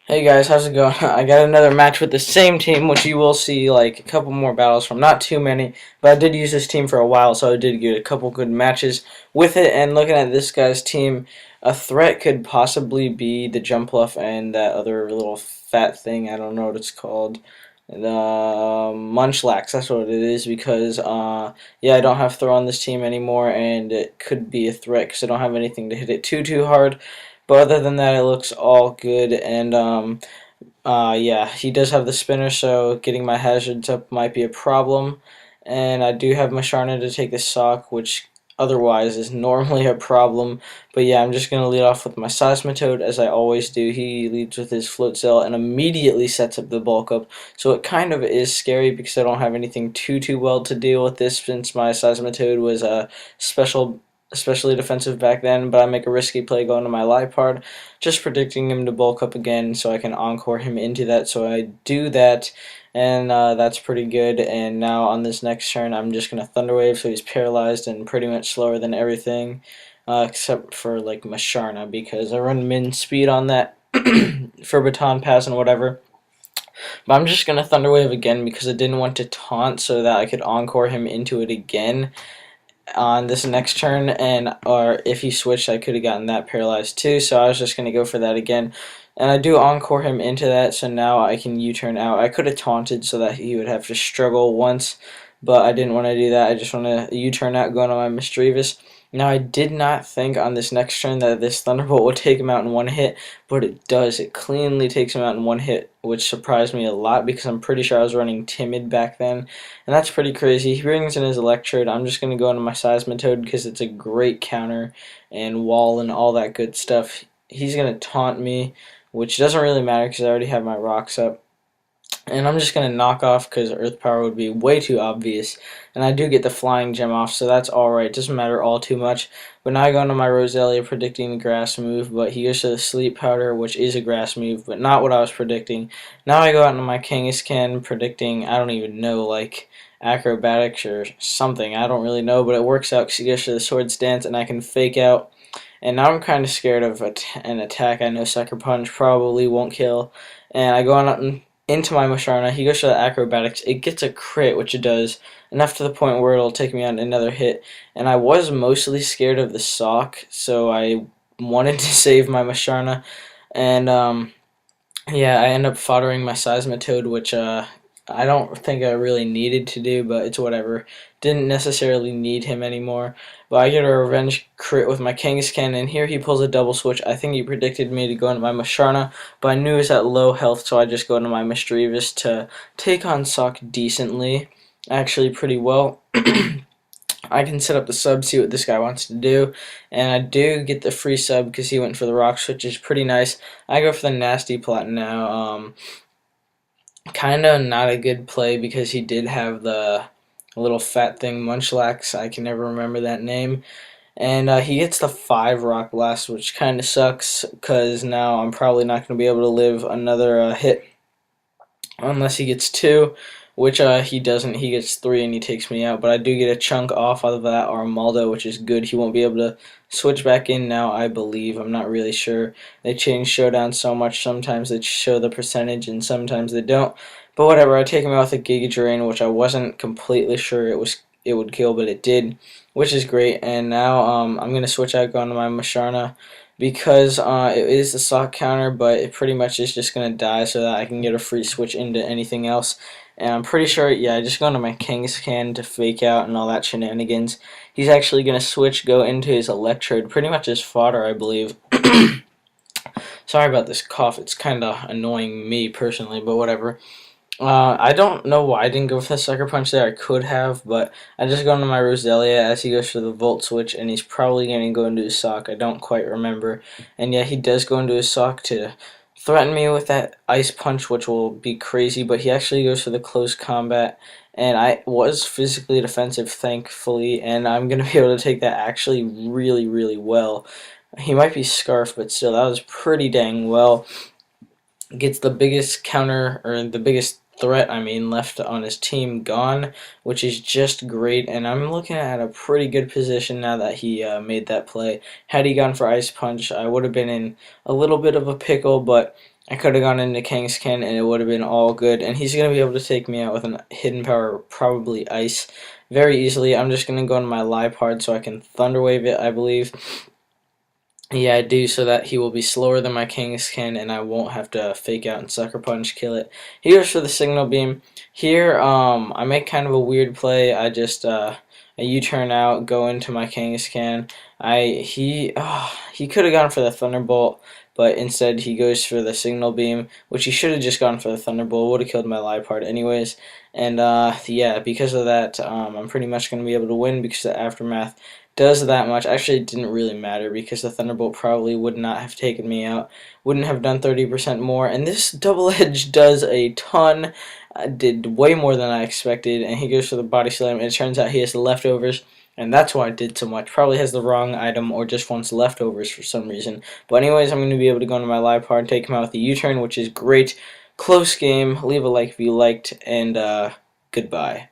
Hey guys, how's it going? I got another match with the same team, which you will see like a couple more battles from. Not too many, but I did use this team for a while, so I did get a couple good matches with it. And looking at this guy's team, a threat could possibly be the jump bluff and that other little fat thing. I don't know what it's called. The Munchlax, that's what it is, because yeah, I don't have throw on this team anymore, and it could be a threat because I don't have anything to hit it too hard. But other than that, it looks all good, and yeah, he does have the spinner, so getting my hazards up might be a problem. And I do have Masharna to take the sock, which otherwise is normally a problem. But yeah, I'm just going to lead off with my Seismitoad, as I always do. He leads with his Float Cell and immediately sets up the bulk up. So it kind of is scary because I don't have anything too well to deal with this, since my Seismitoad was a especially defensive back then, but I make a risky play going to my Lipard, just predicting him to bulk up again so I can encore him into that. So I do that, and that's pretty good. And now on this next turn, I'm just going to Thunder Wave, so he's paralyzed and pretty much slower than everything, except for like Masharna, because I run min speed on that for Baton Pass and whatever. But I'm just going to Thunder Wave again because I didn't want to taunt so that I could encore him into it again on this next turn, and or if he switched I could have gotten that paralyzed too, so I was just going to go for that again, and I do encore him into that, so now I can U-turn out. I could have taunted so that he would have to struggle once, but I didn't want to do that. I just want to U-turn out going on my Mischievous. Now, I did not think on this next turn that this Thunderbolt would take him out in one hit, but it does. It cleanly takes him out in one hit, which surprised me a lot because I'm pretty sure I was running Timid back then, and that's pretty crazy. He brings in his Electrode. I'm just going to go into my Seismitoad because it's a great counter and wall and all that good stuff. He's going to taunt me, which doesn't really matter because I already have my rocks up. And I'm just going to knock off because Earth Power would be way too obvious. And I do get the Flying Gem off, so that's alright. Doesn't matter all too much. But now I go into my Roselia predicting the grass move, but he goes to the Sleep Powder, which is a grass move, but not what I was predicting. Now I go out into my Kangaskhan predicting, I don't even know, like acrobatics or something. I don't really know, but it works out because he goes to the Swords Dance, and I can fake out. And now I'm kind of scared of an attack I know Sucker Punch probably won't kill. And I go on into my Masharna. He goes to the acrobatics. It gets a crit, which it does, enough to the point where it'll take me on another hit. And I was mostly scared of the sock, so I wanted to save my Masharna. And yeah, I end up foddering my Seismitoad, which I don't think I really needed to do, but it's whatever. Didn't necessarily need him anymore. But I get a revenge crit with my Kangaskhan, and here he pulls a double switch. I think he predicted me to go into my Masharna, but I knew it was at low health, so I just go into my Mischievous to take on Sock decently. Actually, pretty well. I can set up the sub, see what this guy wants to do, and I do get the free sub because he went for the rock switch, which is pretty nice. I go for the nasty plot now. Kind of not a good play because he did have the little fat thing, Munchlax. I can never remember that name. And he gets the 5 Rock Blast, which kind of sucks because now I'm probably not going to be able to live another hit unless he gets 2, which he doesn't. He gets 3 and he takes me out, but I do get a chunk off of that Armaldo, which is good. He won't be able to switch back in now, I believe. I'm not really sure. They change Showdown so much. Sometimes they show the percentage and sometimes they don't. But whatever, I take him out with a Giga Drain, which I wasn't completely sure it would kill, but it did, which is great. And now I'm going to switch out going to my Masharna because it is the sock counter, but it pretty much is just going to die so that I can get a free switch into anything else. And I'm pretty sure, yeah, I just go into my Kangaskhan to fake out and all that shenanigans. He's actually going to switch, go into his Electrode, pretty much his fodder, I believe. Sorry about this cough, it's kind of annoying me personally, but whatever. I don't know why I didn't go for the Sucker Punch there. I could have, but I just go into my Roselia as he goes for the Volt Switch, and he's probably going to go into his sock. I don't quite remember. And yeah, he does go into his sock to threaten me with that Ice Punch, which will be crazy, but he actually goes for the Close Combat, and I was physically defensive, thankfully, and I'm going to be able to take that actually really well. He might be Scarf, but still, that was pretty dang well. Gets the biggest counter, or the biggest threat, I mean, left on his team gone, which is just great, and I'm looking at a pretty good position now that he made that play. Had he gone for Ice Punch, I would have been in a little bit of a pickle, but I could have gone into Kingskin and it would have been all good. And he's going to be able to take me out with a hidden power, probably Ice, very easily. I'm just going to go into my Liepard so I can Thunder Wave it, I believe. Yeah, I do, so that he will be slower than my Kingskin, and I won't have to fake out and Sucker Punch kill it. He goes for the Signal Beam. Here, I make kind of a weird play. I just a U-turn out, go into my Kingskin. He could have gone for the Thunderbolt, but instead he goes for the Signal Beam, which he should have just gone for the Thunderbolt. Would have killed my Liepard anyways. And yeah, because of that, I'm pretty much going to be able to win because the Aftermath does that much. Actually, it didn't really matter because the Thunderbolt probably would not have taken me out. Wouldn't have done 30% more. And this Double Edge does a ton. Did way more than I expected. And he goes for the Body Slam. And it turns out he has the leftovers. And that's why it did so much. Probably has the wrong item or just wants leftovers for some reason. But anyways, I'm going to be able to go into my Liepard and take him out with a U-turn, which is great. Close game. Leave a like if you liked. And goodbye.